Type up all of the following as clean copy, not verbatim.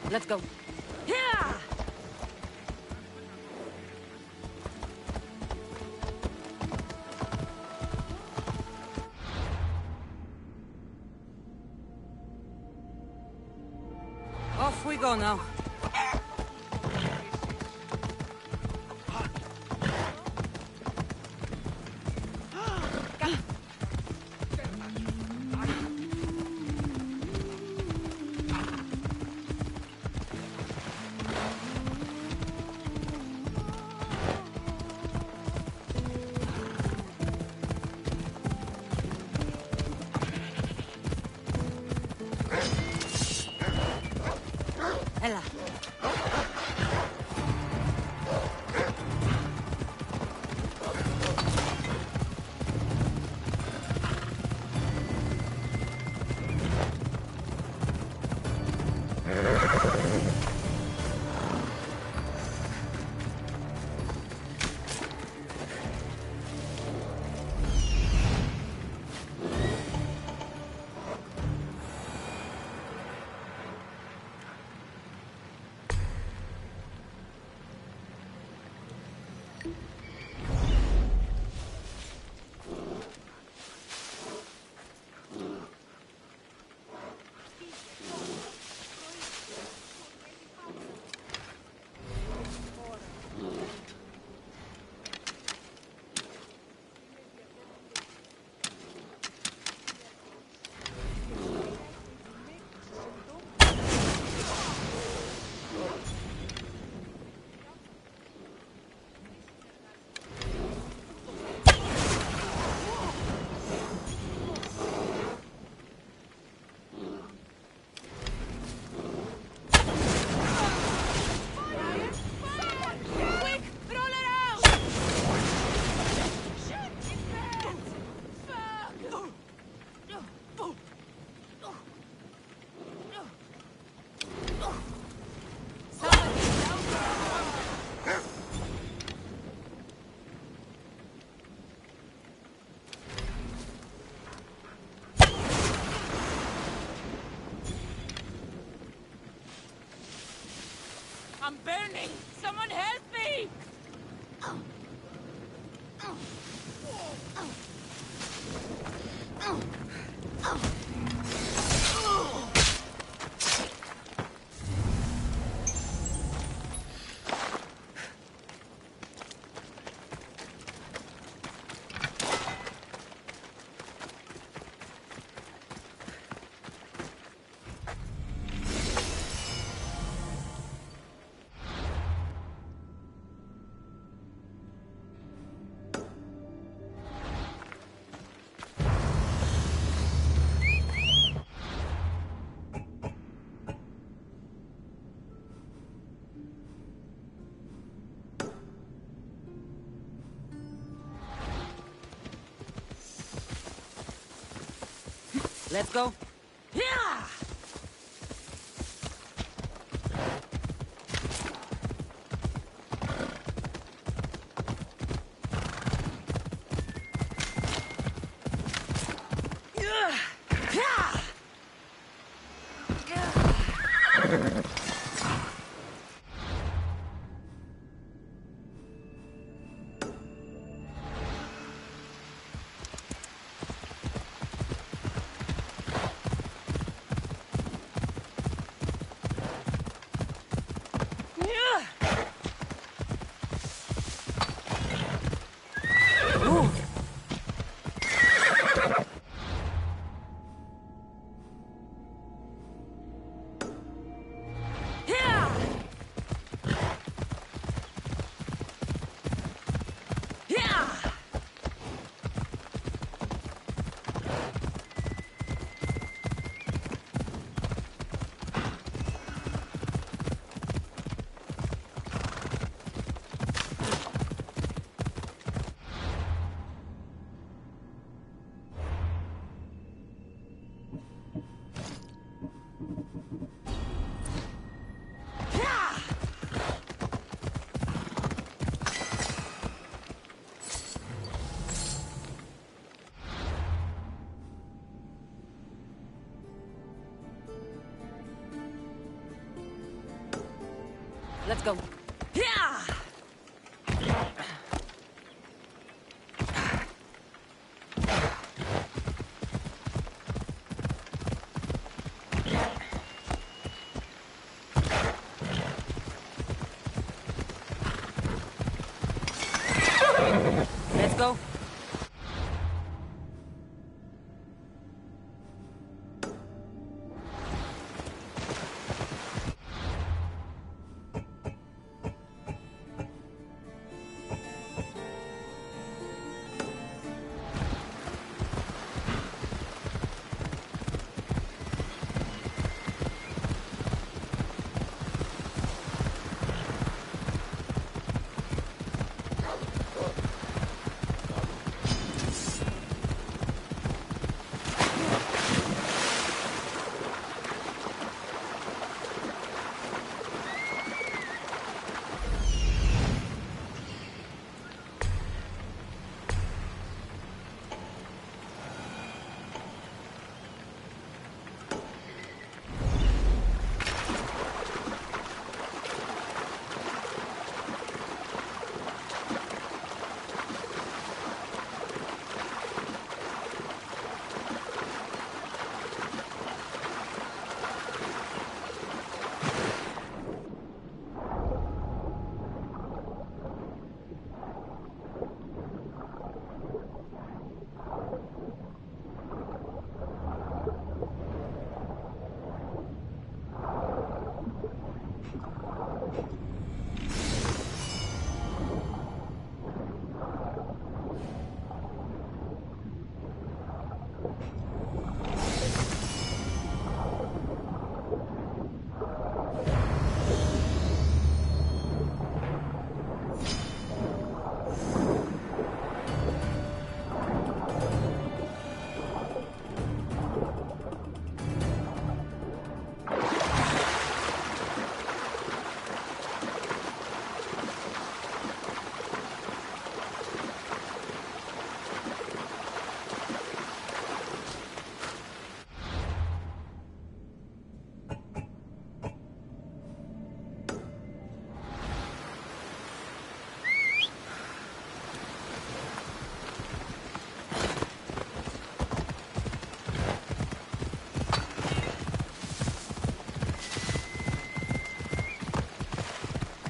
Let's go. Yeah! Off we go now. Ella. I'm burning! Someone help me! Let's go. Yeah! Let's go. Yeah! Let's go.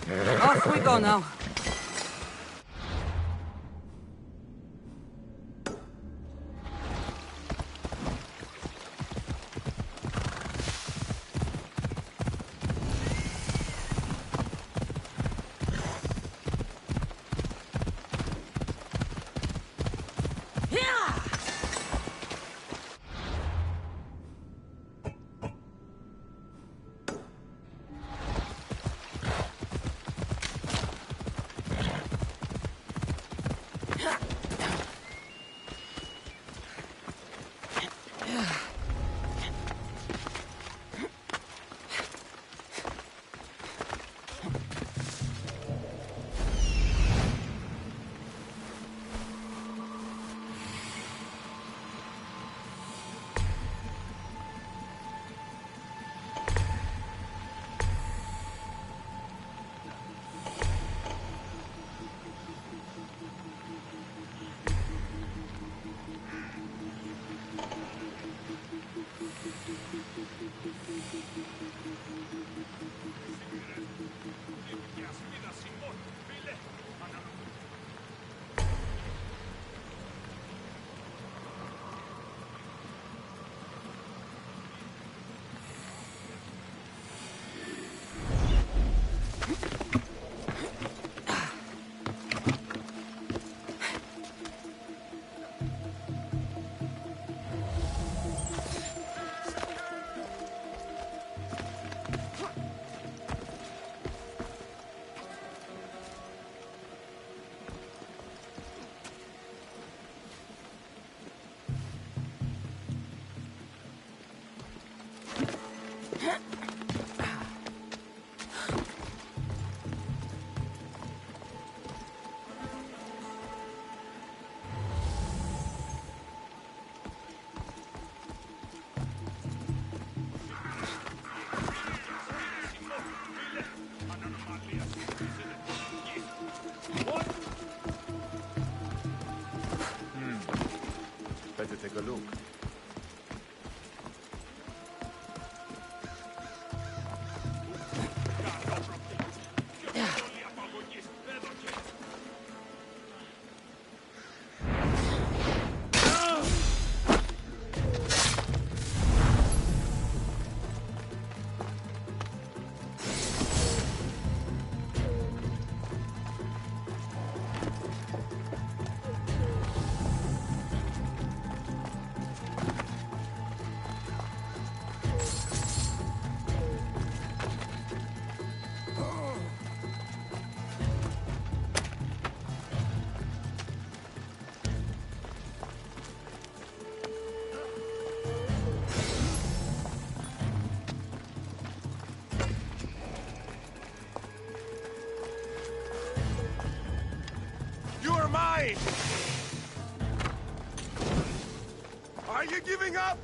Off we go now. up!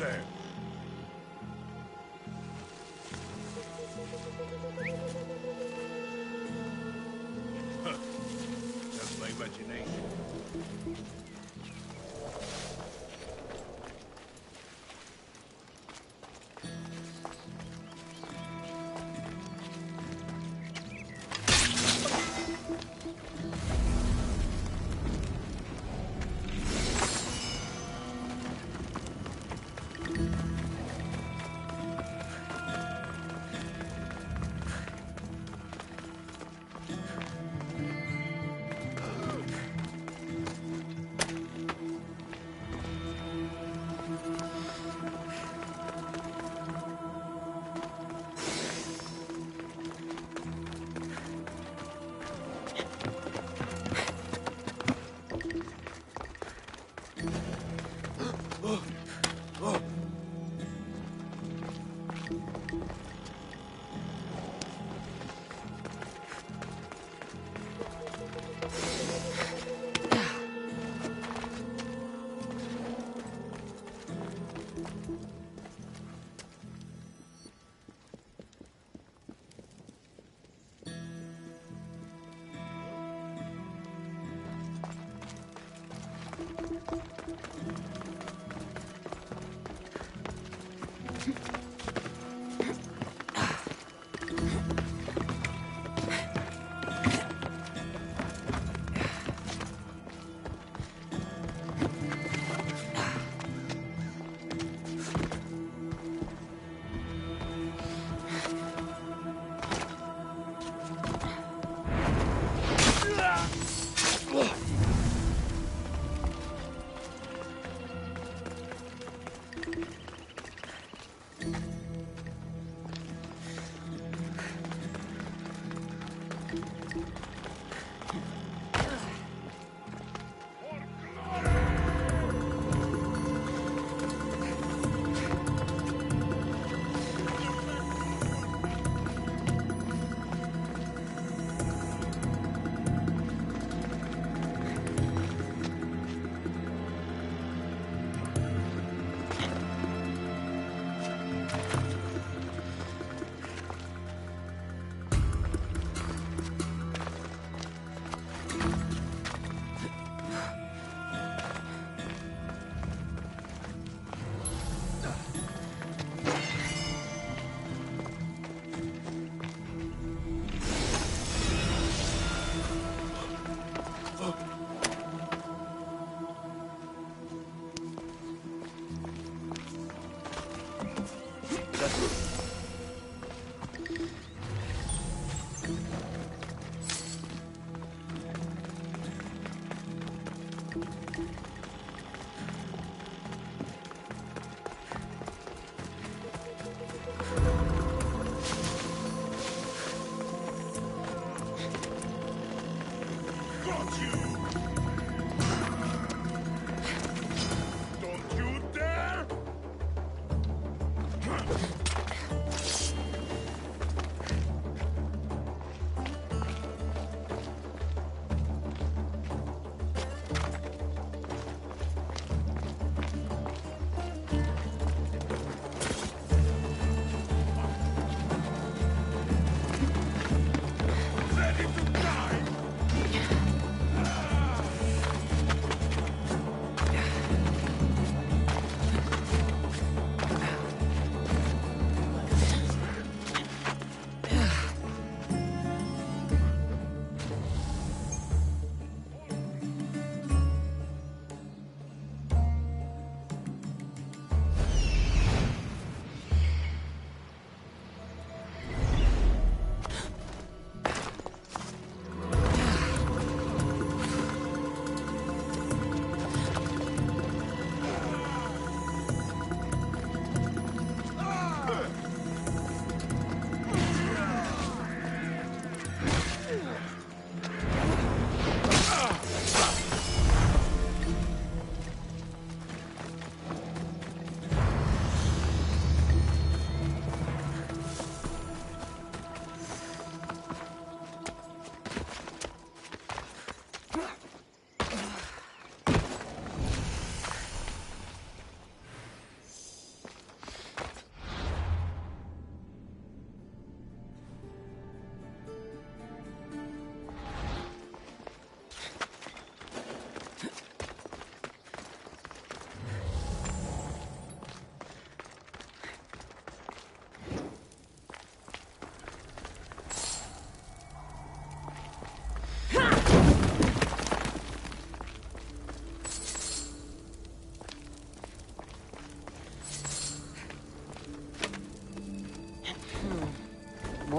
there. Huh. That's my imagination.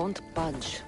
won't budge.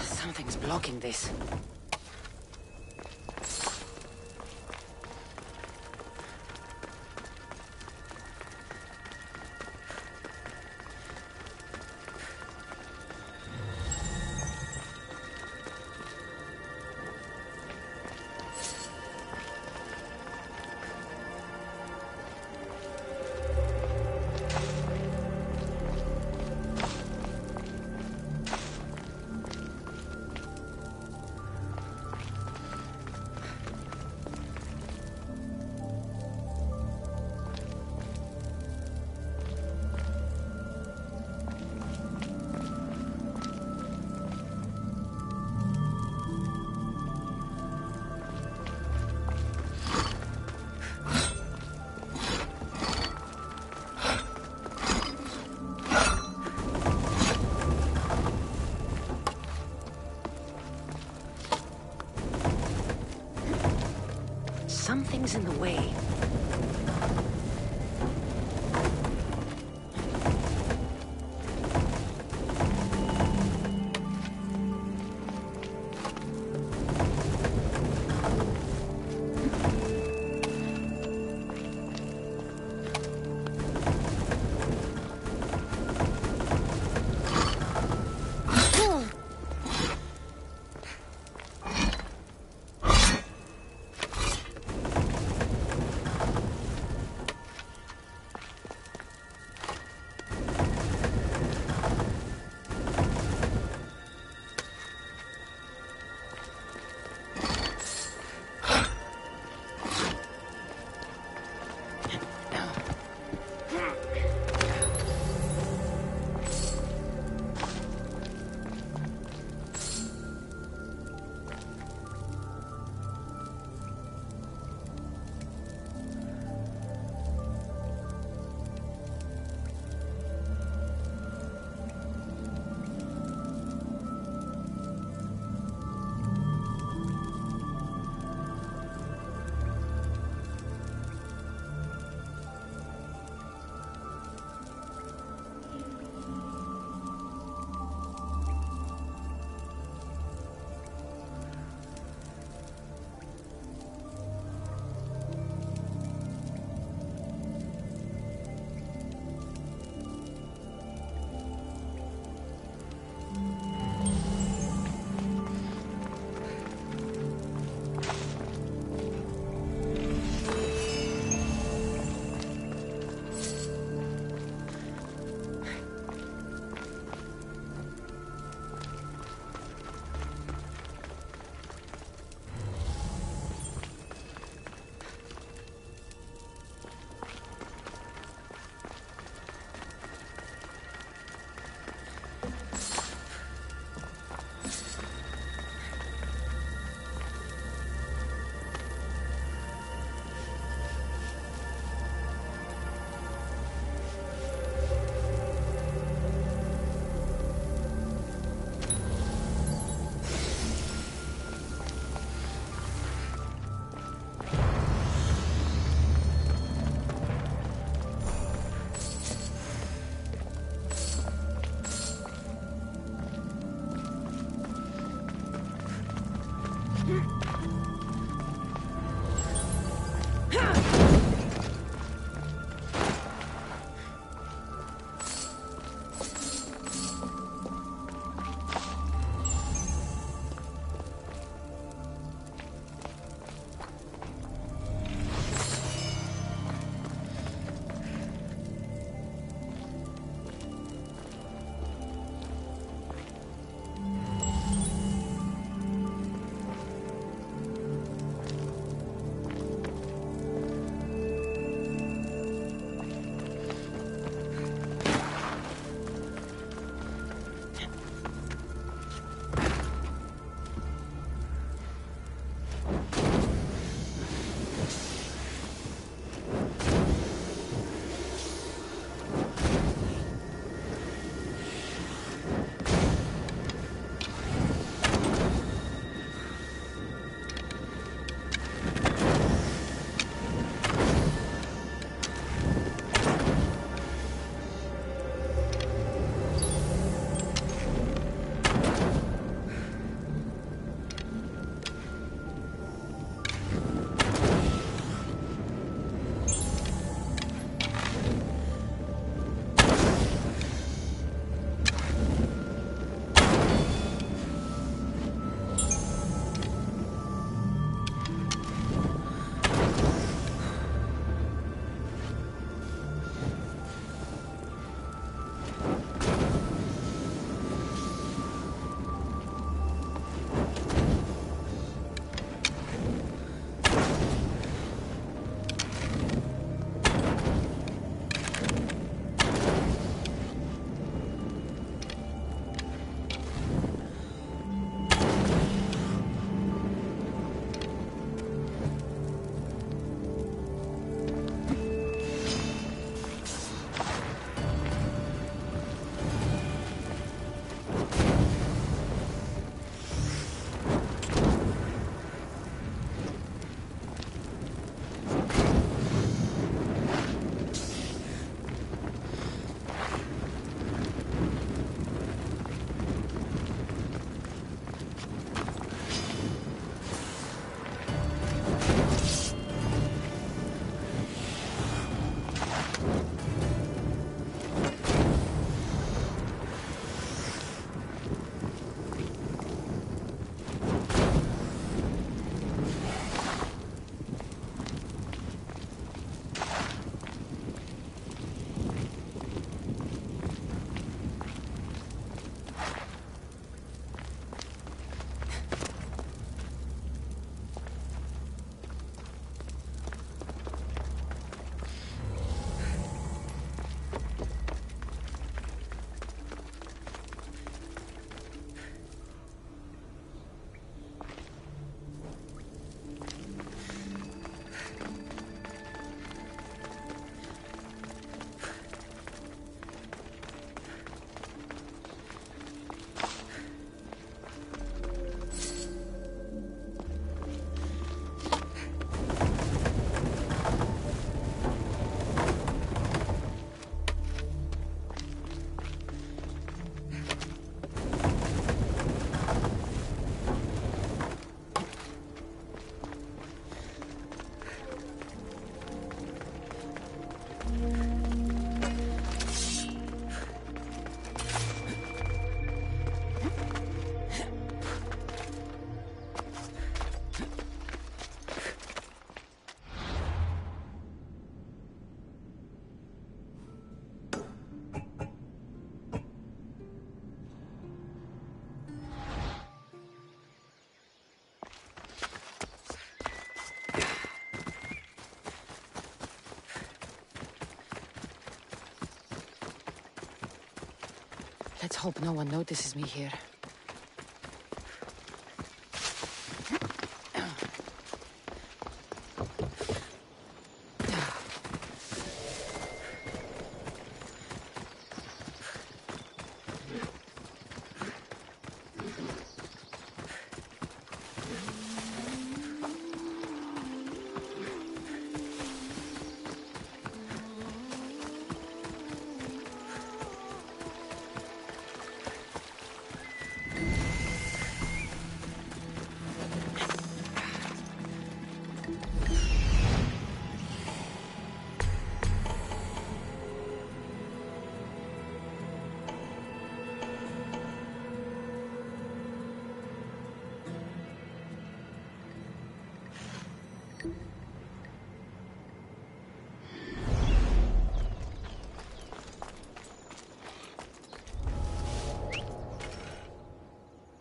Something's blocking this. Something's in the way. Let's hope no one notices me here.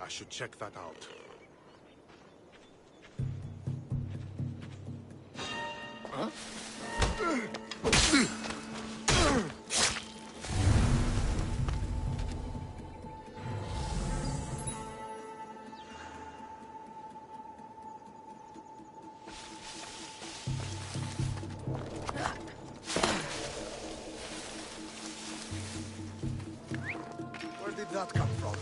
I should check that out. Huh? Where did that come from?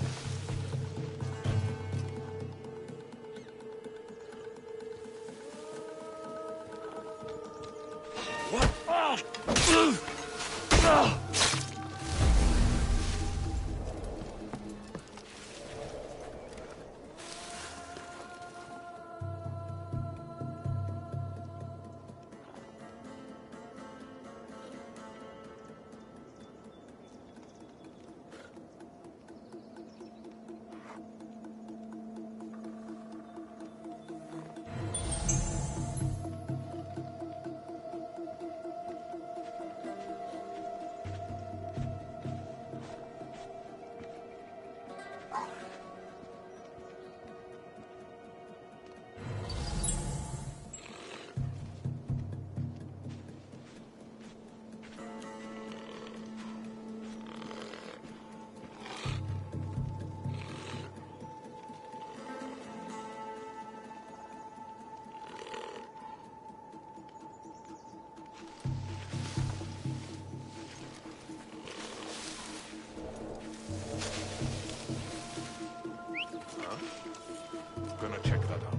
Gonna check that out.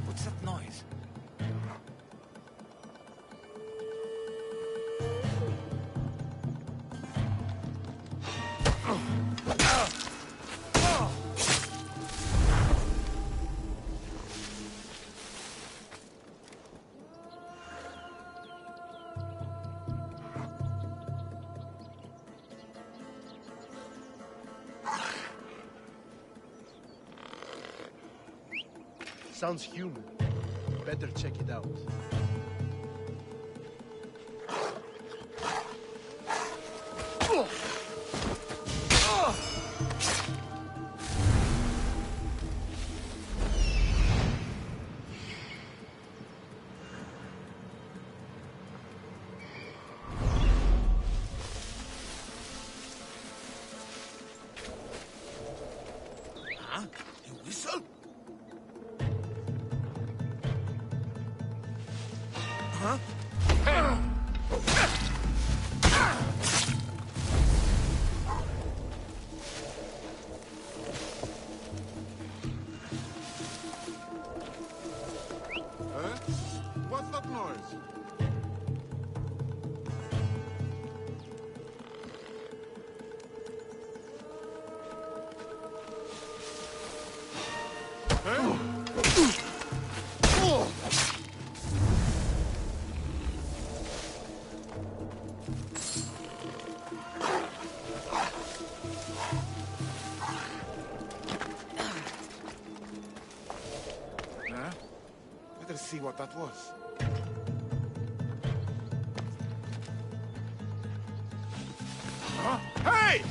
What's that noise? Sounds human. Better check it out. Huh? A whistle? Huh? Huh? What's that noise? Huh? Huh? Better see what that was. Huh? Hey!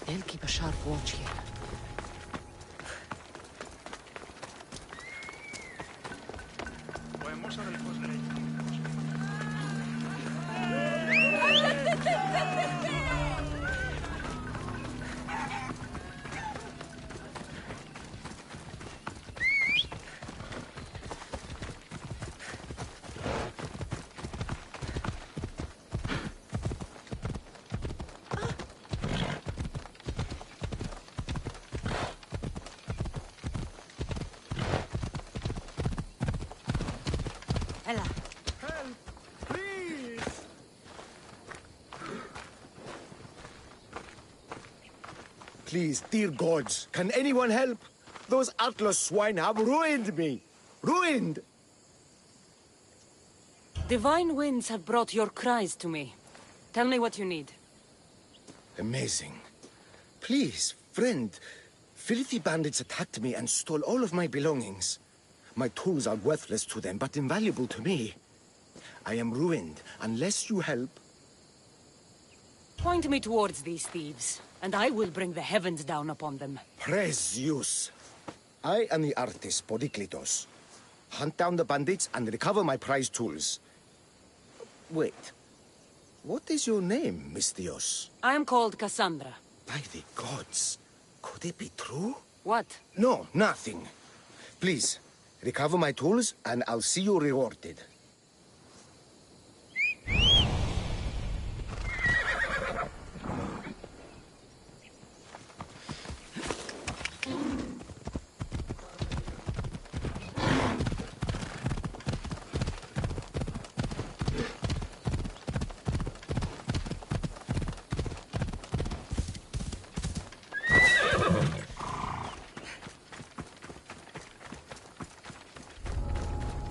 They'll keep a sharp watch here. Help! Please! Please, dear gods, can anyone help? Those Atlas swine have ruined me! Ruined! Divine winds have brought your cries to me. Tell me what you need. Amazing. Please, friend, filthy bandits attacked me and stole all of my belongings. My tools are worthless to them, but invaluable to me. I am ruined unless you help. Point me towards these thieves, and I will bring the heavens down upon them. Praise Zeus. I am the artist, Podiklitos. Hunt down the bandits and recover my prized tools. Wait. What is your name, Miss Theos? I am called Cassandra. By the gods. Could it be true? What? No, nothing. Please, recover my tools and I'll see you rewarded.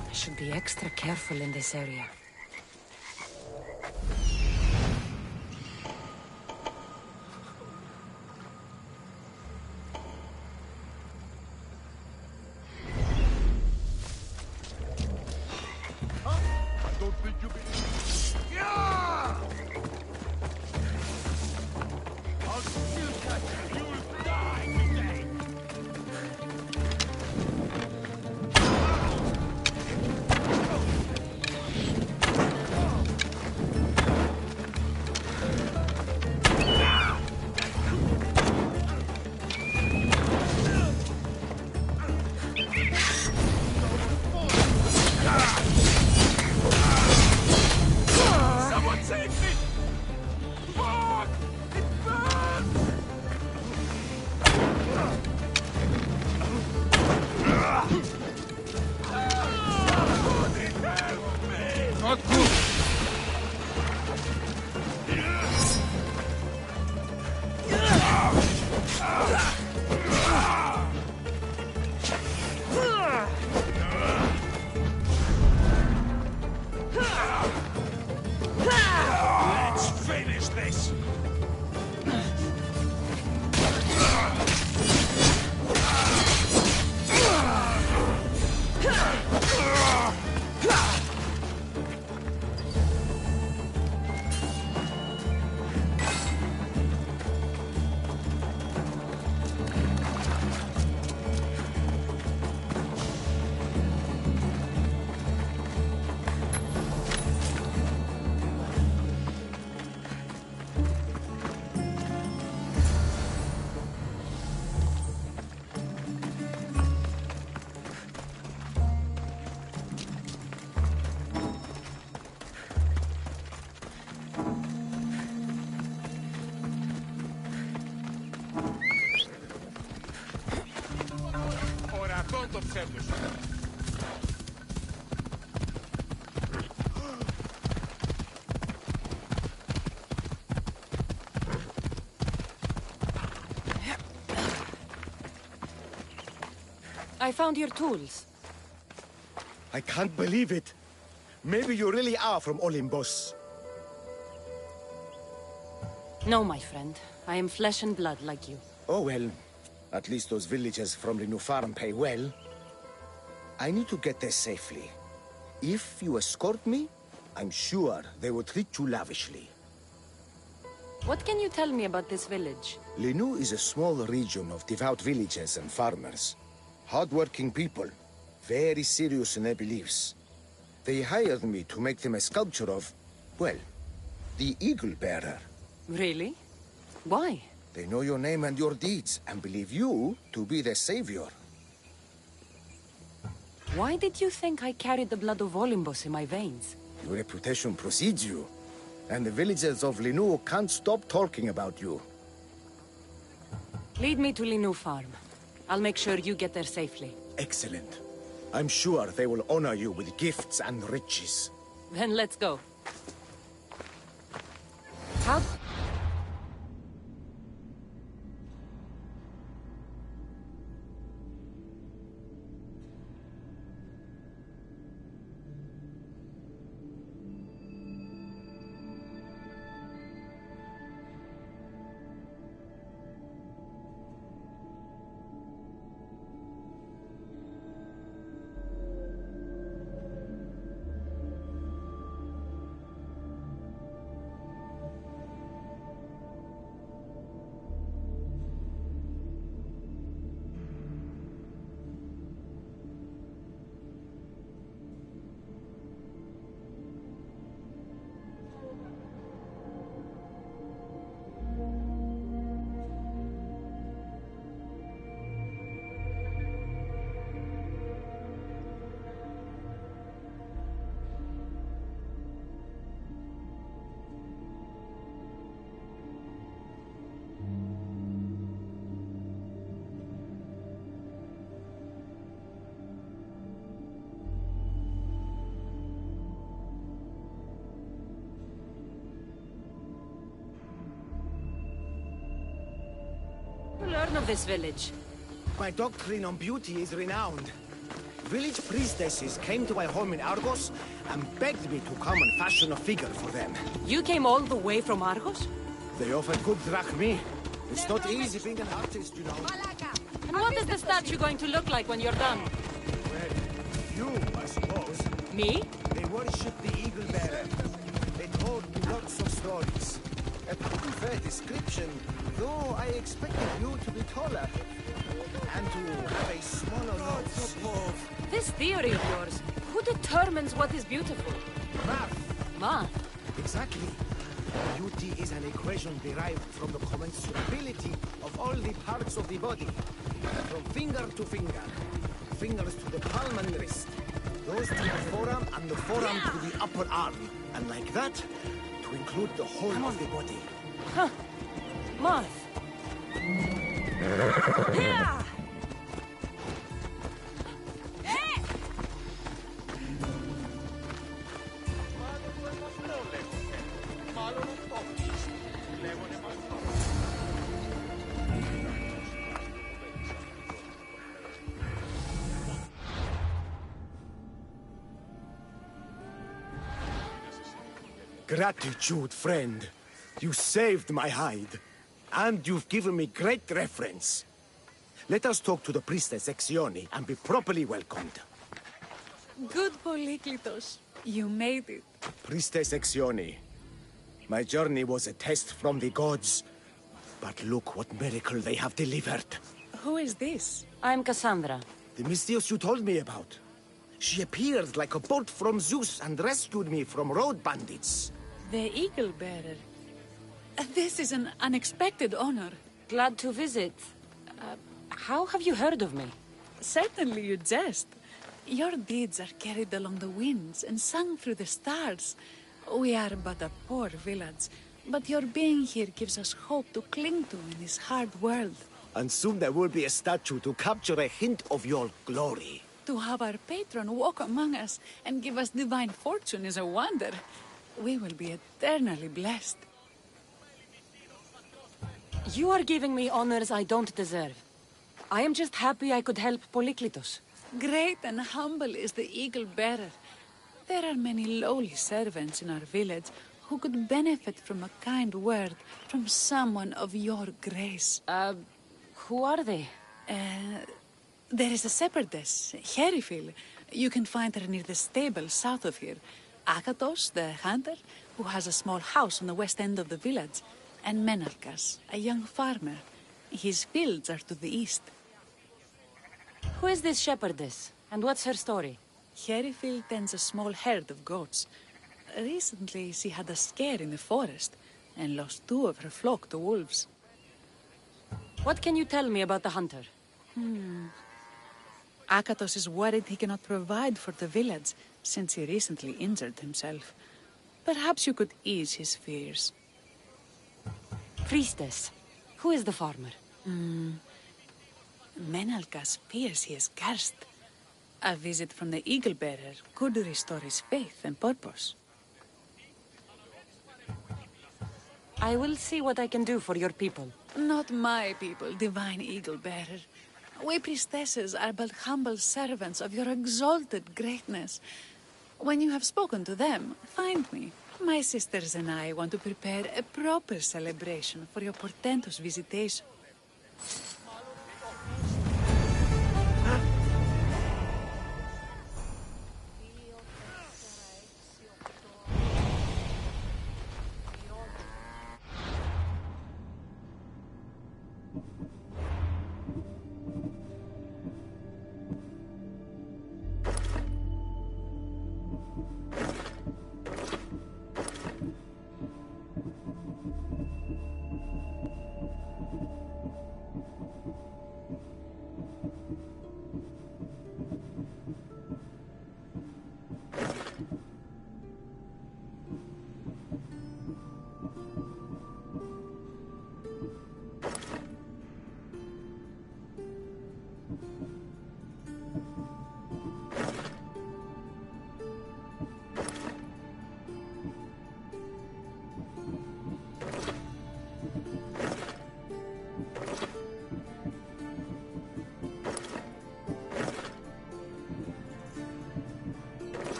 I should be extra careful in this area. I don't think you'll be... Yeah! I'll still catch you. You'll die today. Someone save me! Fuck! It burns! Somebody help me! Not good! Let's finish this! Ora, conto observo. I found your tools. I can't believe it. Maybe you really are from Olympus. No, my friend. I am flesh and blood like you. Oh, well, at least those villagers from the new farm pay well. I need to get there safely. If you escort me, I'm sure they will treat you lavishly. What can you tell me about this village? Linu is a small region of devout villagers and farmers. Hard-working people, very serious in their beliefs. They hired me to make them a sculpture of, well, the Eagle Bearer. Really? Why? They know your name and your deeds, and believe you to be their savior. Why did you think I carried the blood of Olympus in my veins? Your reputation precedes you, and the villagers of Linu can't stop talking about you. Lead me to Linu Farm. I'll make sure you get there safely. Excellent. I'm sure they will honor you with gifts and riches. Then let's go. How... Learn of this village. My doctrine on beauty is renowned. Village priestesses came to my home in Argos and begged me to come and fashion a figure for them. You came all the way from Argos? They offered good drachmae. It's not easy being an artist, you know. And what is the statue going to look like when you're done? Well, you, I suppose. Me? They worship the eagle bearer. They told me lots of stories. A pretty fair description, though I expected you to be taller. And to have a smaller nose. This theory of yours, who determines what is beautiful? Math. Math. Exactly. Beauty is an equation derived from the commensurability of all the parts of the body. From finger to finger. Fingers to the palm and wrist. Those to the forearm and the forearm to the upper arm. And like that, to include the whole of the body. Huh. Math. Yeah! Gratitude, friend. You saved my hide. And you've given me great reference. Let us talk to the priestess Exione and be properly welcomed. Good Polyklitos. You made it. Priestess Exione, my journey was a test from the gods. But look what miracle they have delivered. Who is this? I'm Cassandra. The Mystios you told me about. She appeared like a bolt from Zeus and rescued me from road bandits. The Eagle Bearer. This is an unexpected honor. Glad to visit. How have you heard of me? Certainly you jest. Your deeds are carried along the winds and sung through the stars. We are but a poor village, but your being here gives us hope to cling to in this hard world. And soon there will be a statue to capture a hint of your glory. To have our patron walk among us and give us divine fortune is a wonder. We will be eternally blessed. You are giving me honors I don't deserve. I am just happy I could help Polyklitos. Great and humble is the Eagle Bearer. There are many lowly servants in our village who could benefit from a kind word from someone of your grace. Who are they? There is a shepherdess, Herifil. You can find her near the stable south of here. Akatos, the hunter, who has a small house on the west end of the village. And Menalkas, a young farmer. His fields are to the east. Who is this shepherdess? And what's her story? Herifil tends a small herd of goats. Recently, she had a scare in the forest and lost 2 of her flock to wolves. What can you tell me about the hunter? Akatos is worried he cannot provide for the village since he recently injured himself. Perhaps you could ease his fears. Priestess. Who is the farmer? Menalkas fears he is cursed. A visit from the Eagle Bearer could restore his faith and purpose. I will see what I can do for your people. Not my people, divine Eagle Bearer. We priestesses are but humble servants of your exalted greatness. When you have spoken to them, find me. My sisters and I want to prepare a proper celebration for your portentous visitation.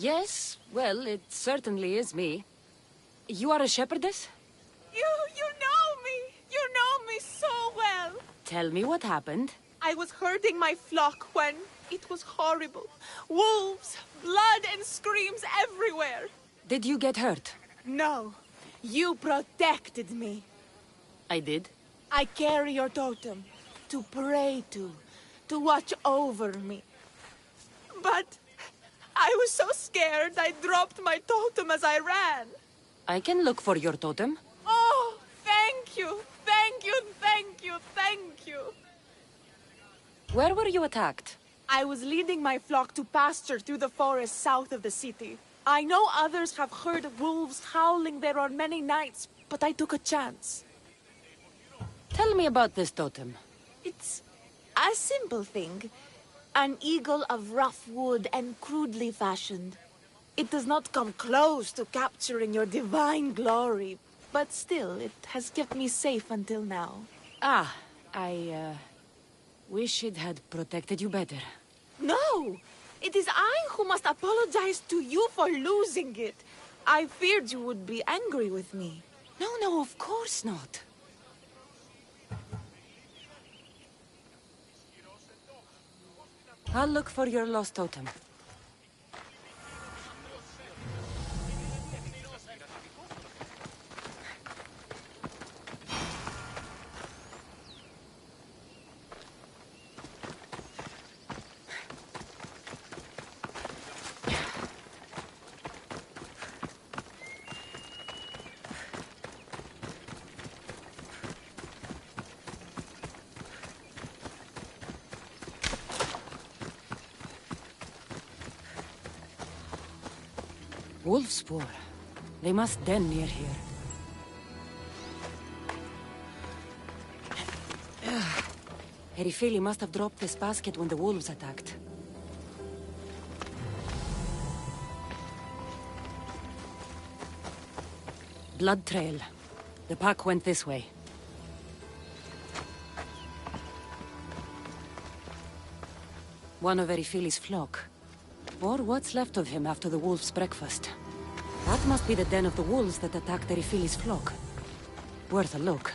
Yes, well, it certainly is me. You are a shepherdess? You know me! You know me so well! Tell me what happened. I was herding my flock when it was horrible. Wolves, blood and screams everywhere. Did you get hurt? No, you protected me. I did. I carry your totem to pray to watch over me. But I was so scared I dropped my totem as I ran. I can look for your totem. Oh, thank you, thank you, thank you, thank you. Where were you attacked? I was leading my flock to pasture through the forest south of the city. I know others have heard wolves howling there on many nights, but I took a chance. Tell me about this totem. It's a simple thing. An eagle of rough wood and crudely fashioned. It does not come close to capturing your divine glory, but still, it has kept me safe until now. Ah, I wish it had protected you better. No! It is I who must apologize to you for losing it. I feared you would be angry with me. No, of course not. I'll look for your lost totem. Wolf spoor. They must den near here. Erifili must have dropped this basket when the wolves attacked. Blood trail. The pack went this way. One of Erifili's flock. Or what's left of him after the wolf's breakfast. That must be the den of the wolves that attacked Erifili's flock. Worth a look.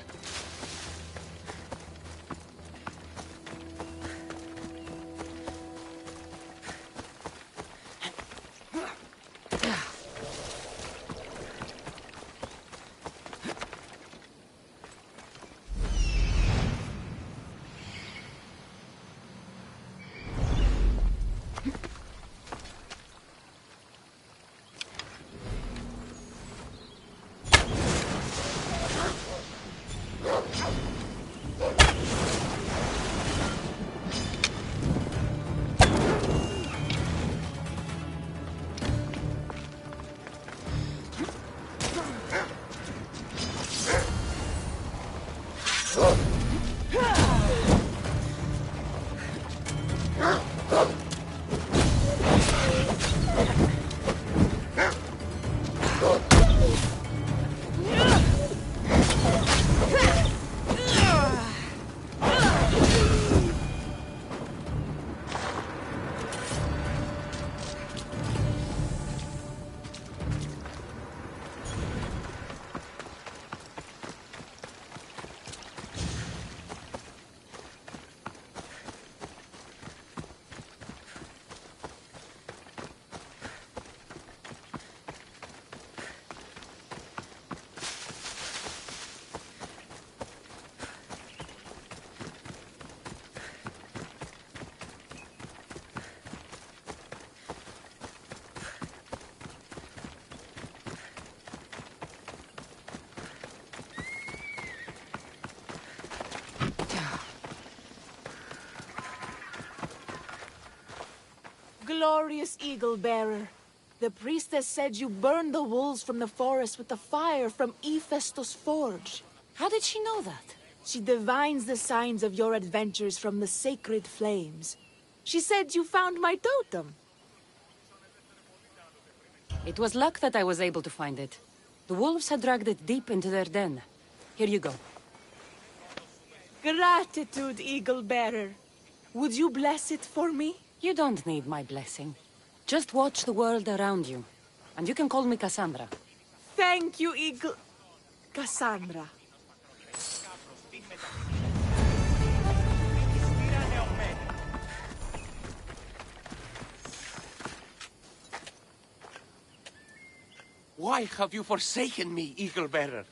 Glorious Eagle Bearer. The priestess said you burned the wolves from the forest with the fire from Hephaestus' forge. How did she know that? She divines the signs of your adventures from the sacred flames. She said you found my totem. It was luck that I was able to find it. The wolves had dragged it deep into their den. Here you go. Gratitude, Eagle Bearer. Would you bless it for me? You don't need my blessing. Just watch the world around you. And you can call me Cassandra. Thank you, Eagle... Cassandra. Why have you forsaken me, Eagle-bearer?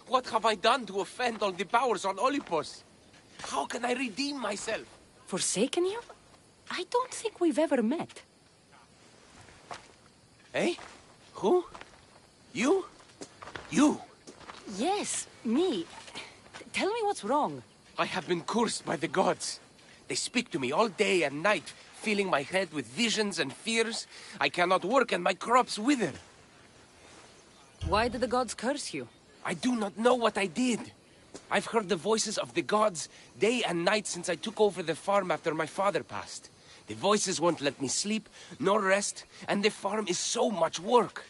What have I done to offend all the powers on Olympus? How can I redeem myself? Forsaken you? I don't think we've ever met. Eh? Who? You? You? Yes, me. Tell me what's wrong. I have been cursed by the gods. They speak to me all day and night, filling my head with visions and fears. I cannot work and my crops wither. Why did the gods curse you? I do not know what I did. I've heard the voices of the gods day and night since I took over the farm after my father passed. The voices won't let me sleep, nor rest, and the farm is so much work.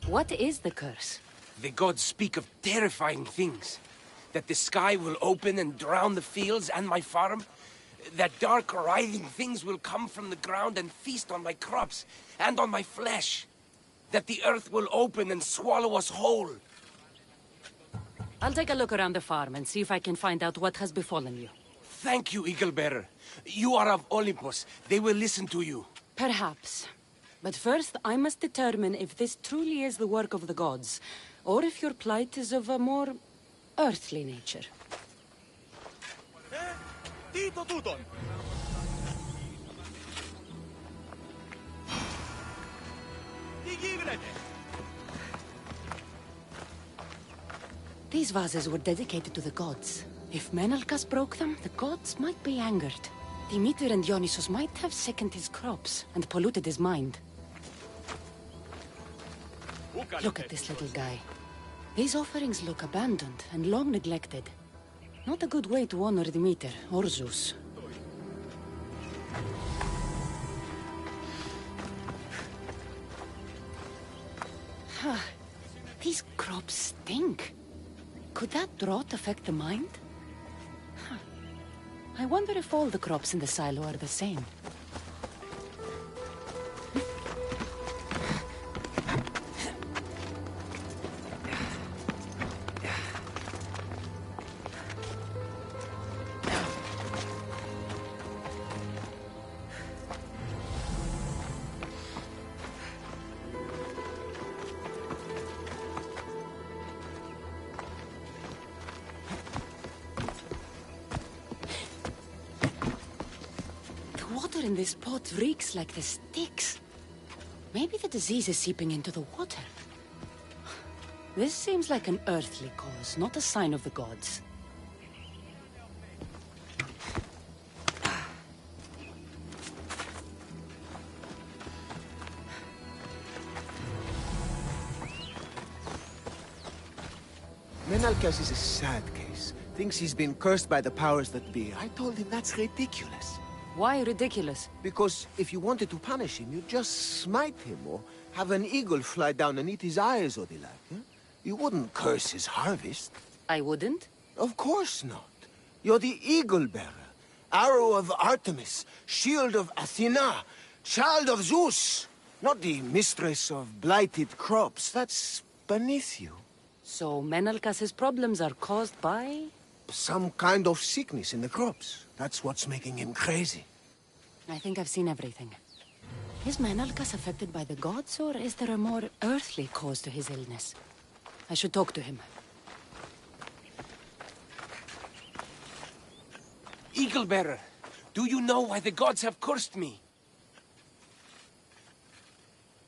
What is the curse? The gods speak of terrifying things. That the sky will open and drown the fields and my farm. That dark, writhing things will come from the ground and feast on my crops and on my flesh. That the earth will open and swallow us whole. I'll take a look around the farm and see if I can find out what has befallen you. Thank you, Eagle-bearer. You are of Olympus. They will listen to you. Perhaps. But first, I must determine if this truly is the work of the gods, or if your plight is of a more earthly nature. Tito Tuton! These vases were dedicated to the gods. If Menalcas broke them, the gods might be angered. Demeter and Dionysus might have sickened his crops and polluted his mind. Look at this little guy. These offerings look abandoned and long neglected. Not a good way to honor Demeter or Zeus. These crops stink. Could that rot affect the mind? I wonder if all the crops in the silo are the same. The water in this pot reeks like the sticks. Maybe the disease is seeping into the water. This seems like an earthly cause, not a sign of the gods. Menalcas is a sad case. Thinks he's been cursed by the powers that be. I told him that's ridiculous. Why ridiculous? Because if you wanted to punish him, you'd just smite him or have an eagle fly down and eat his eyes or the like. Huh? You wouldn't curse his harvest. I wouldn't? Of course not. You're the eagle-bearer. Arrow of Artemis, shield of Athena, child of Zeus. Not the mistress of blighted crops. That's beneath you. So Menalcas's problems are caused by... Some kind of sickness in the crops. That's what's making him crazy. I think I've seen everything. Is Menalcas affected by the gods, or is there a more earthly cause to his illness? I should talk to him. Eagle-bearer, do you know why the gods have cursed me?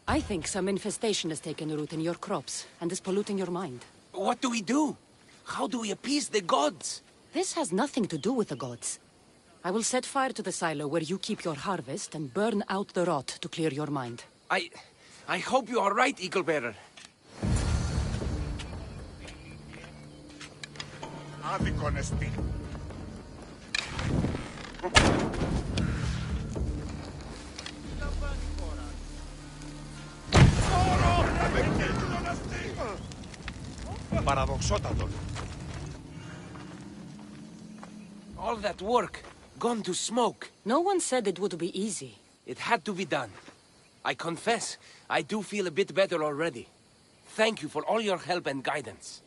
I think some infestation has taken root in your crops, and is polluting your mind. What do we do? How do we appease the gods? This has nothing to do with the gods. I will set fire to the silo where you keep your harvest and burn out the rot to clear your mind. I hope you are right, Eagle-bearer. Άδικον εστί. Παραδοξότατον. All that work, gone to smoke. No one said it would be easy. It had to be done. I confess, I do feel a bit better already. Thank you for all your help and guidance.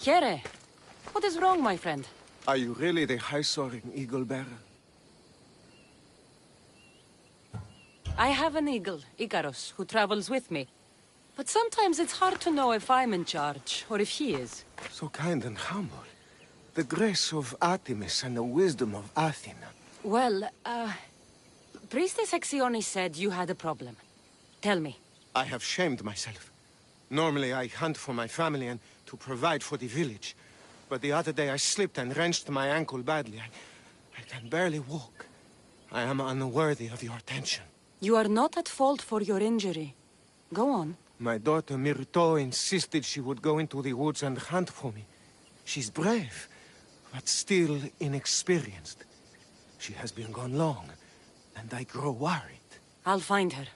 Kere, what is wrong, my friend? Are you really the high-soaring eagle bearer? I have an eagle, Icarus, who travels with me. But sometimes it's hard to know if I'm in charge, or if he is. So kind and humble. The grace of Artemis and the wisdom of Athena. Well, Priestess Hexione said you had a problem. Tell me. I have shamed myself. Normally I hunt for my family and to provide for the village. But the other day I slipped and wrenched my ankle badly. I can barely walk. I am unworthy of your attention. You are not at fault for your injury. Go on. My daughter Myrto insisted she would go into the woods and hunt for me. She's brave, but still inexperienced. She has been gone long, and I grow worried. I'll find her.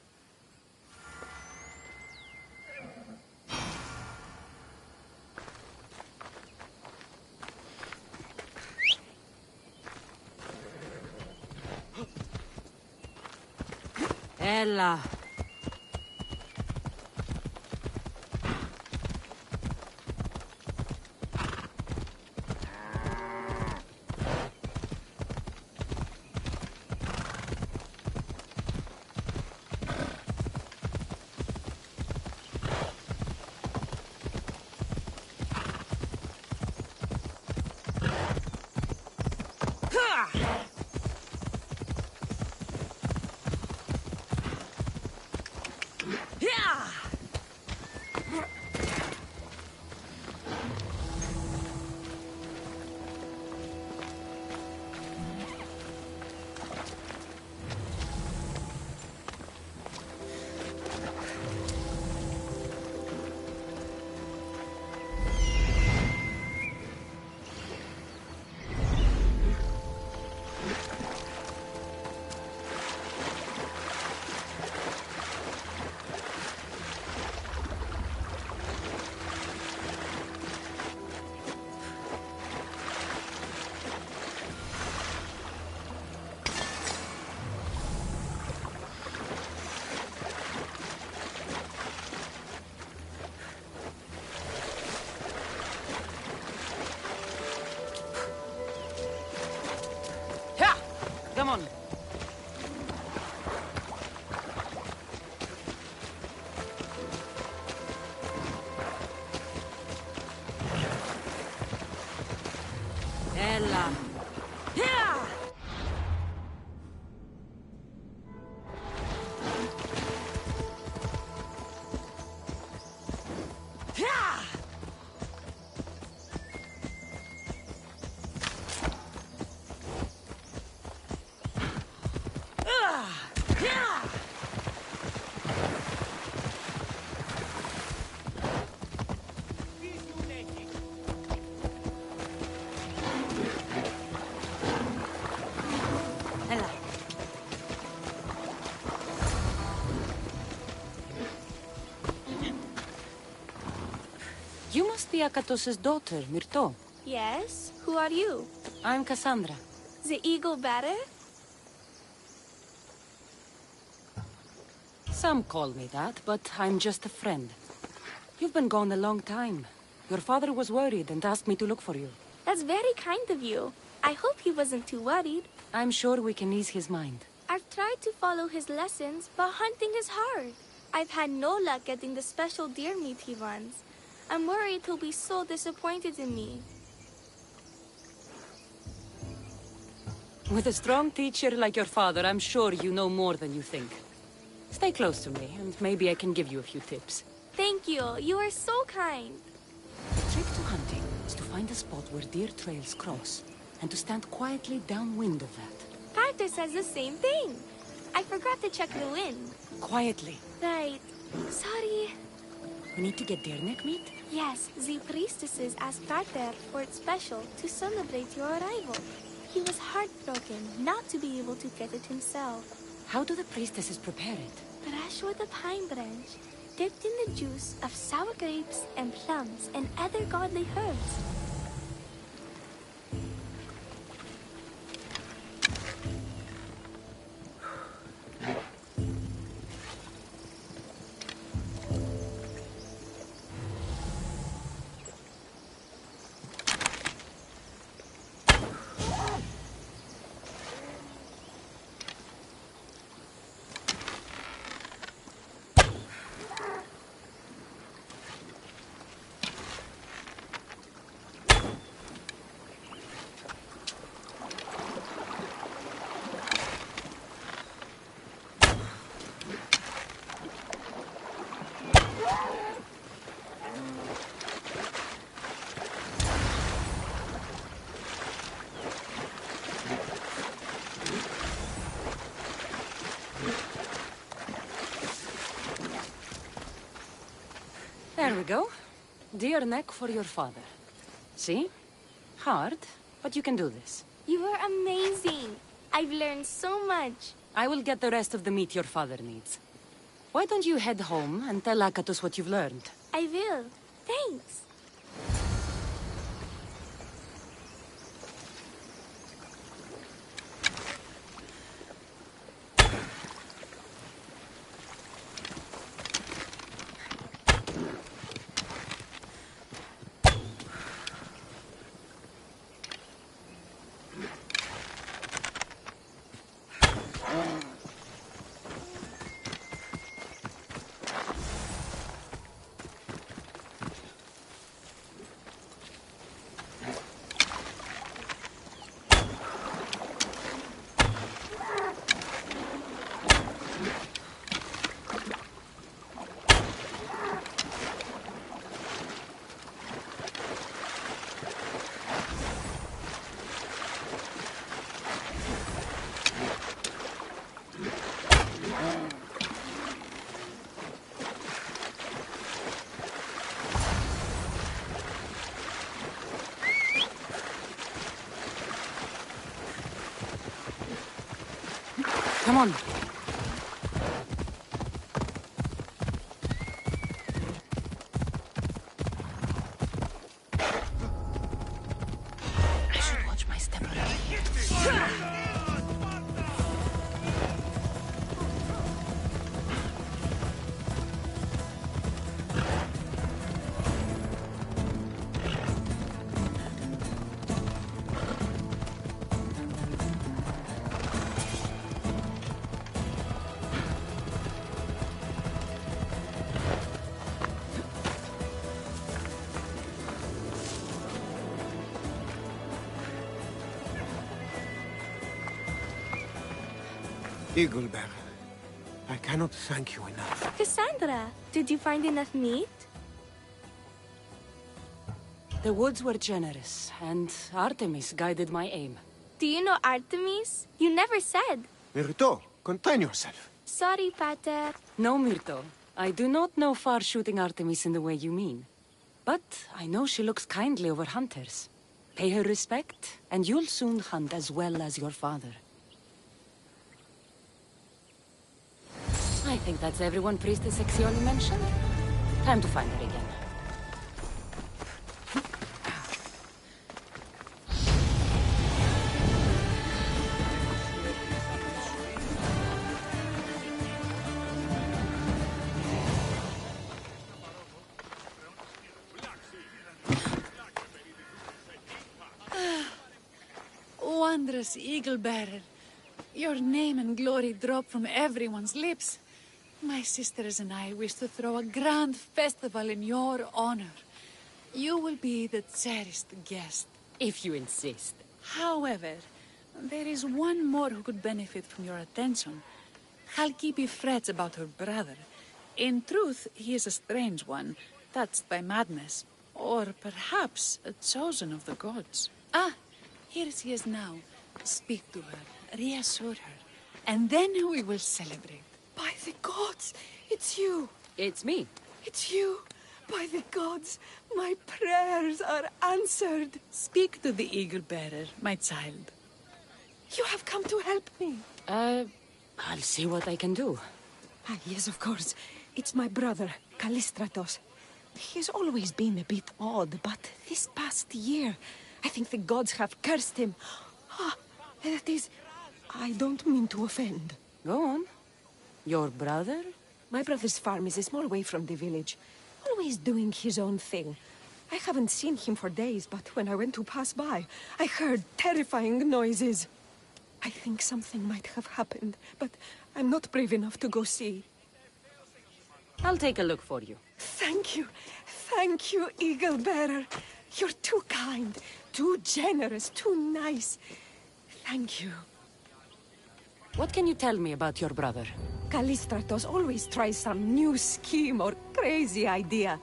Ella. Come on. Ella. Yeah! You must be Akatos' daughter, Myrto. Yes? Who are you? I'm Cassandra. The eagle bearer? Some call me that, but I'm just a friend. You've been gone a long time. Your father was worried and asked me to look for you. That's very kind of you. I hope he wasn't too worried. I'm sure we can ease his mind. I've tried to follow his lessons, but hunting is hard. I've had no luck getting the special deer meat he wants. I'm worried he'll be so disappointed in me. With a strong teacher like your father, I'm sure you know more than you think. Stay close to me, and maybe I can give you a few tips. Thank you. You are so kind. The trick to hunting is to find a spot where deer trails cross, and to stand quietly downwind of that. Carter says the same thing. I forgot to check the wind. Quietly. Right. Sorry. We need to get deer neck meat? Yes, the priestesses asked Pater for it special to celebrate your arrival. He was heartbroken not to be able to get it himself. How do the priestesses prepare it? Fresh with a pine branch, dipped in the juice of sour grapes and plums and other godly herbs. There we go. Deer neck for your father. See? Hard, but you can do this. You are amazing. I've learned so much. I will get the rest of the meat your father needs. Why don't you head home and tell Akatus what you've learned? I will. Thanks. Come on. I should watch my step around. Eaglebearer, I cannot thank you enough. Cassandra, did you find enough meat? The woods were generous, and Artemis guided my aim. Do you know Artemis? You never said. Myrto, contain yourself. Sorry, Pater. No, Myrto. I do not know far-shooting Artemis in the way you mean. But I know she looks kindly over hunters. Pay her respect, and you'll soon hunt as well as your father. I think that's everyone Priestess Exioli mentioned. Time to find her again. Wondrous Eagle-bearer. Your name and glory drop from everyone's lips. My sisters and I wish to throw a grand festival in your honor. You will be the cherished guest. If you insist. However, there is one more who could benefit from your attention. Halkipi frets about her brother. In truth, he is a strange one, touched by madness. Or perhaps a chosen of the gods. Ah, here she is now. Speak to her, reassure her, and then we will celebrate. By the gods, it's you! It's me. It's you. By the gods, my prayers are answered. Speak to the Eagle Bearer, my child. You have come to help me. I'll see what I can do. Ah, yes, of course. It's my brother, Callistratos. He's always been a bit odd, but this past year, I think the gods have cursed him. Ah, that is... I don't mean to offend. Go on. Your brother? My brother's farm is a small way from the village. Always doing his own thing. I haven't seen him for days, but when I went to pass by, I heard terrifying noises. I think something might have happened, but I'm not brave enough to go see. I'll take a look for you. Thank you. Thank you, Eagle Bearer. You're too kind, too generous, too nice. Thank you. What can you tell me about your brother? Callistratos always tries some new scheme or crazy idea.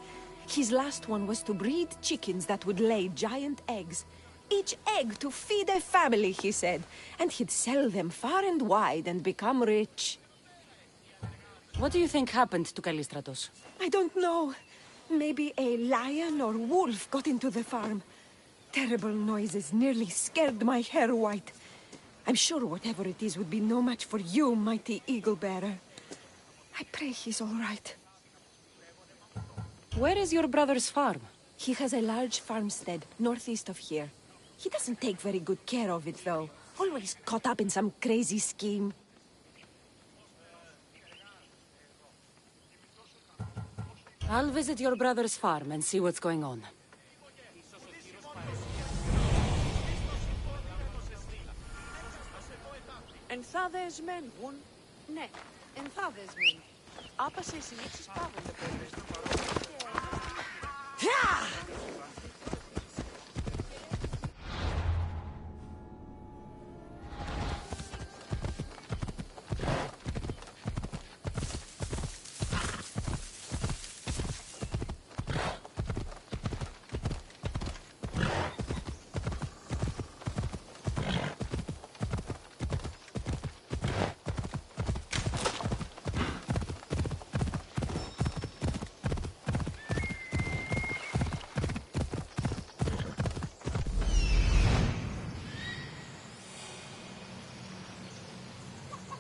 His last one was to breed chickens that would lay giant eggs. Each egg to feed a family, he said. And he'd sell them far and wide and become rich. What do you think happened to Callistratos? I don't know. Maybe a lion or wolf got into the farm. Terrible noises nearly scared my hair white. I'm sure whatever it is would be no match for you, mighty Eagle Bearer. I pray he's all right. Where is your brother's farm? He has a large farmstead northeast of here. He doesn't take very good care of it, though. Always caught up in some crazy scheme. I'll visit your brother's farm and see what's going on. Ενθάδεσμεν, ναι, ενθάδεσμεν. Άπασε οι συνήθεις πάγονται πέτρες του παρόλου και...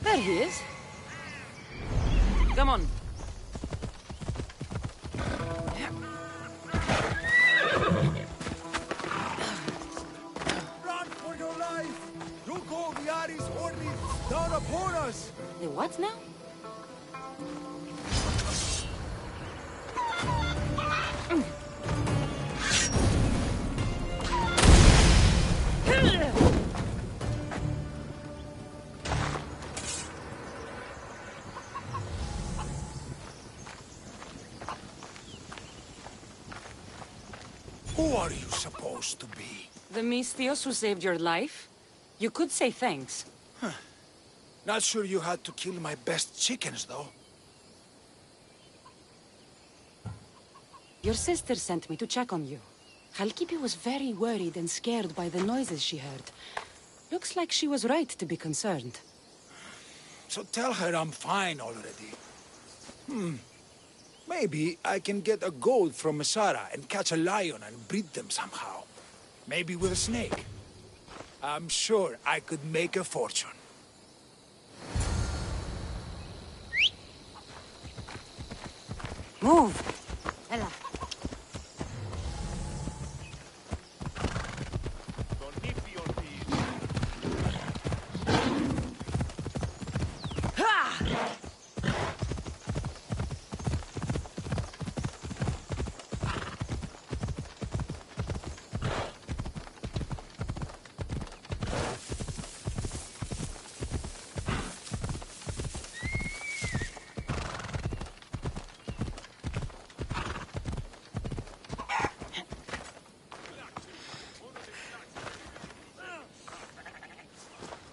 There he is. Come on. Run for your life! Duko Viari's orderly down upon us! The what now? Who are you supposed to be? The Mystios who saved your life? You could say thanks. Not sure you had to kill my best chickens, though. Your sister sent me to check on you. Halkipi was very worried and scared by the noises she heard. Looks like she was right to be concerned. So tell her I'm fine already. Maybe I can get a gold from Masara and catch a lion and breed them somehow. Maybe with a snake. I'm sure I could make a fortune. Move! Ella.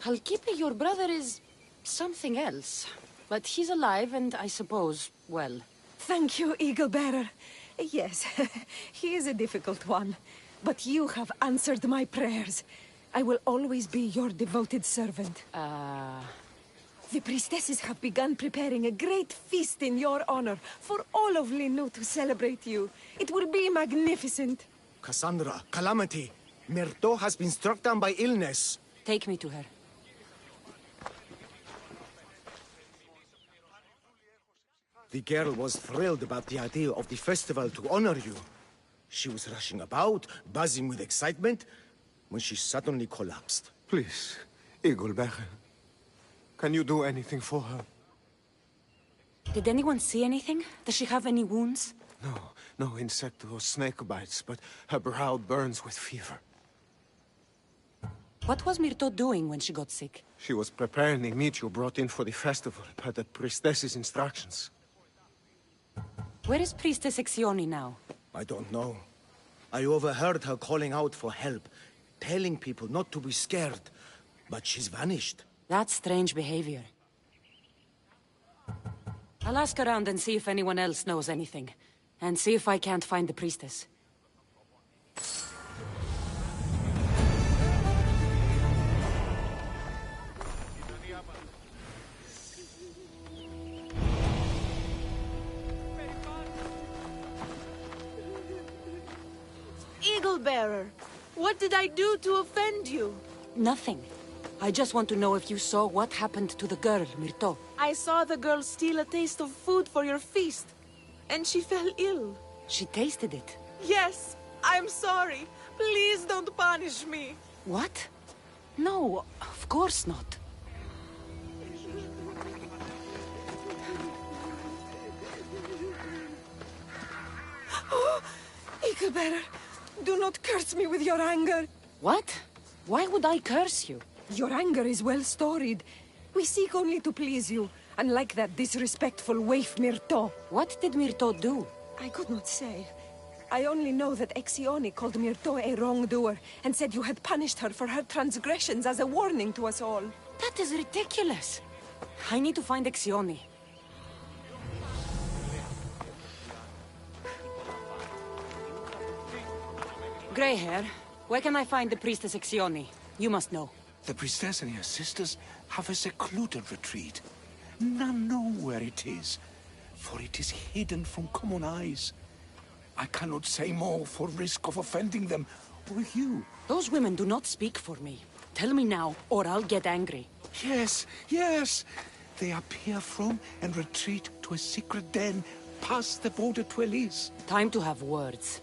Halkipi, your brother is something else. But he's alive and I suppose, well... Thank you, Eagle Bearer. Yes, he is a difficult one. But you have answered my prayers. I will always be your devoted servant. The priestesses have begun preparing a great feast in your honor for all of Linu to celebrate you. It will be magnificent. Cassandra, Calamity, Myrto has been struck down by illness. Take me to her. The girl was thrilled about the idea of the festival to honor you. She was rushing about, buzzing with excitement, when she suddenly collapsed. Please, Eaglebearer. Can you do anything for her? Did anyone see anything? Does she have any wounds? No insect or snake bites, but her brow burns with fever. What was Myrto doing when she got sick? She was preparing the meat you brought in for the festival, per the priestess's instructions. Where is Priestess Exioni now? I don't know. I overheard her calling out for help, telling people not to be scared, but she's vanished. That's strange behavior. I'll ask around and see if anyone else knows anything. And see if I can't find the priestess. Eaglebearer, what did I do to offend you? Nothing. I just want to know if you saw what happened to the girl, Myrto. I saw the girl steal a taste of food for your feast, and she fell ill. She tasted it. Yes, I'm sorry. Please don't punish me. What? No, of course not. Eaglebearer, do not curse me with your anger. What? Why would I curse you? Your anger is well storied. We seek only to please you, unlike that disrespectful waif Myrto. What did Myrto do? I could not say. I only know that Exioni called Myrto a wrongdoer and said you had punished her for her transgressions as a warning to us all. That is ridiculous. I need to find Exioni. Grey hair, where can I find the priestess Exioni? You must know. The priestess and her sisters have a secluded retreat. None know where it is, for it is hidden from common eyes. I cannot say more for risk of offending them, or you. Those women do not speak for me. Tell me now, or I'll get angry. Yes. They appear from and retreat to a secret den past the border to Elise. Time to have words.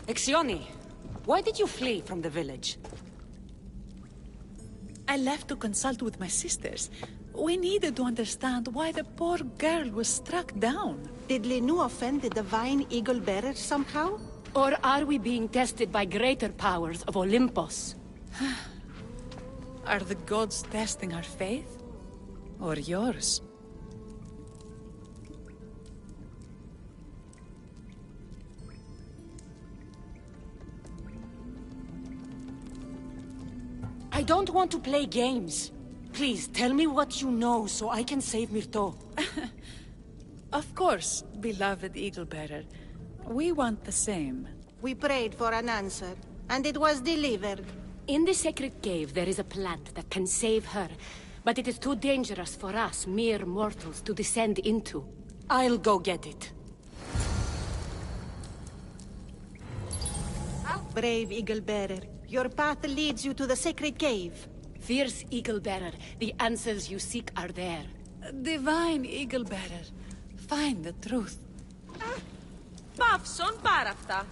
Exioni, why did you flee from the village? I left to consult with my sisters. We needed to understand why the poor girl was struck down. Did Lenu offend the divine eagle bearer somehow? Or are we being tested by greater powers of Olympus? Are the gods testing our faith? Or yours? I don't want to play games. Please, tell me what you know so I can save Myrto. Of course, beloved Eagle Bearer. We want the same. We prayed for an answer, and it was delivered. In the sacred cave, there is a plant that can save her, but it is too dangerous for us, mere mortals, to descend into. I'll go get it. Brave Eagle Bearer, your path leads you to the sacred cave. Fierce Eagle Bearer, the answers you seek are there. Divine Eagle Bearer, find the truth. Παύσον πάρα αυτά.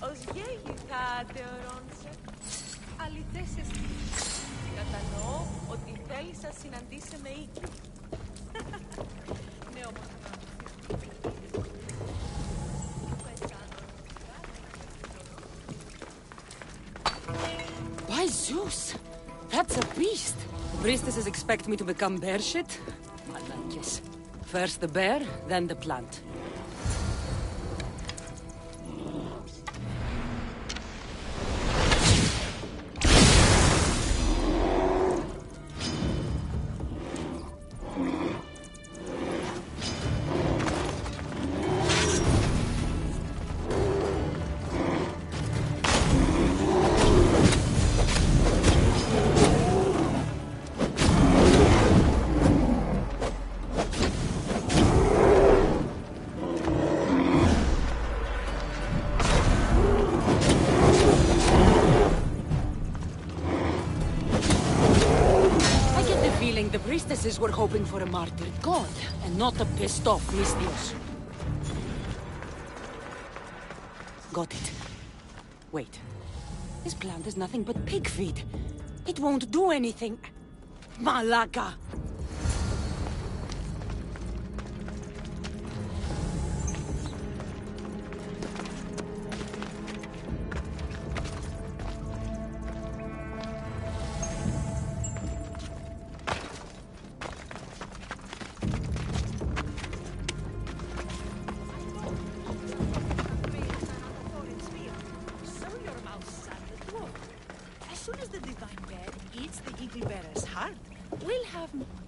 Ως γέγη θα θεωρώνσε. Αληθές εσύ. Κατανοώ ότι θέλεις να συναντήσει με οίκη. Ναι, όμως. By Zeus! That's a beast! Priestesses expect me to become bear shit? Malakis. First the bear, then the plant. The priestesses were hoping for a martyred god, and not a pissed-off Mystios. Got it. Wait. This plant is nothing but pig feed. It won't do anything. Malaka!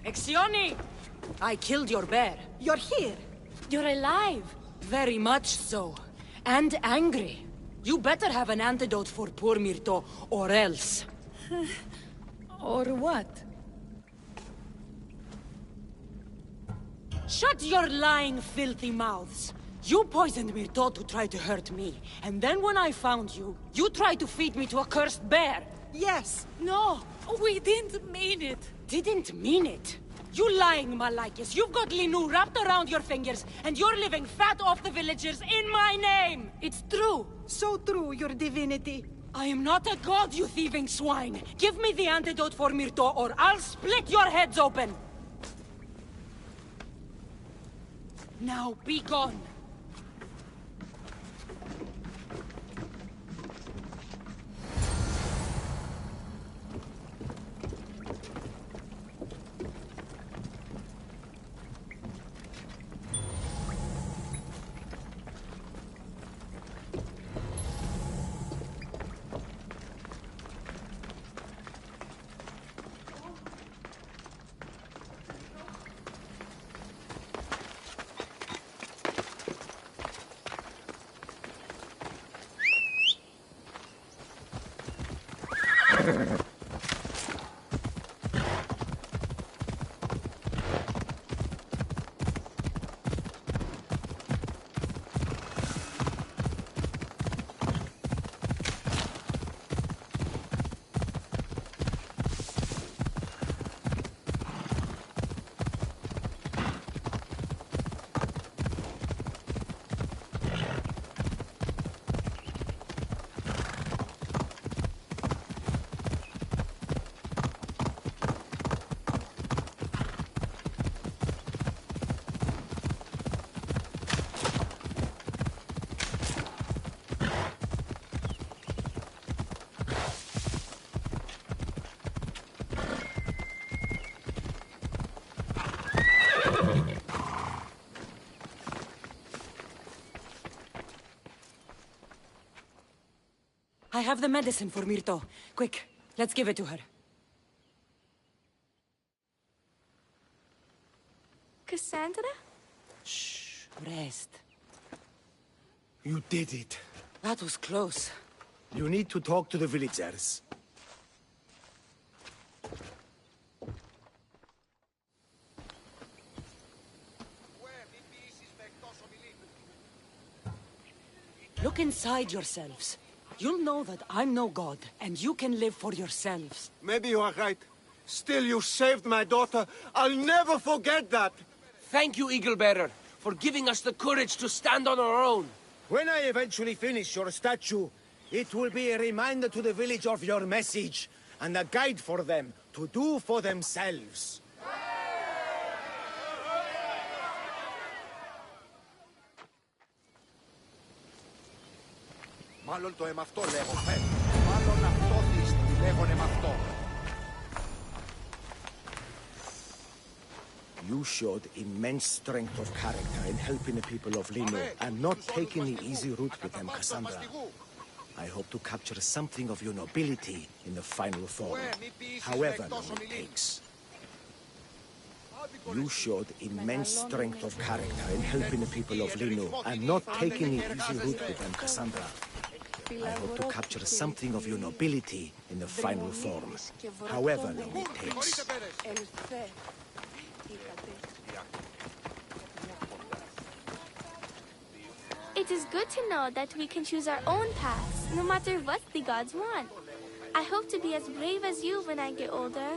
Exioni! I killed your bear. You're here. You're alive. Very much so. And angry. You better have an antidote for poor Myrto, or else. Or what? Shut your lying, filthy mouths. You poisoned Myrto to try to hurt me. And then when I found you, you tried to feed me to a cursed bear. Yes. No, we didn't mean it. Didn't mean it? You lying Malakis. You've got Linu wrapped around your fingers, and you're living fat off the villagers in my name! It's true! So true, your divinity. I am not a god, you thieving swine! Give me the antidote for Myrto, or I'll split your heads open! Now be gone! have the medicine for Myrto. Quick, let's give it to her. Cassandra? Shh, rest. You did it. That was close. You need to talk to the villagers. Look inside yourselves. You'll know that I'm no god, and you can live for yourselves. Maybe you are right. Still, you saved my daughter. I'll never forget that. Thank you, Eagle Bearer, for giving us the courage to stand on our own. When I eventually finish your statue, it will be a reminder to the village of your message, and a guide for them to do for themselves. Μάλλον το εμαυτό λέγω, Μάλλον αυτό της λέγον εμαυτό. You showed immense strength of character in helping the people of Lino and not taking the easy route with them, Cassandra. I hope to capture something of your nobility in the final form, however long it takes. You showed immense strength of character in helping the people of Lino and not taking the easy route with them, Cassandra. I hope to capture something of your nobility in the final form, however long it takes. It is good to know that we can choose our own paths, no matter what the gods want. I hope to be as brave as you when I get older.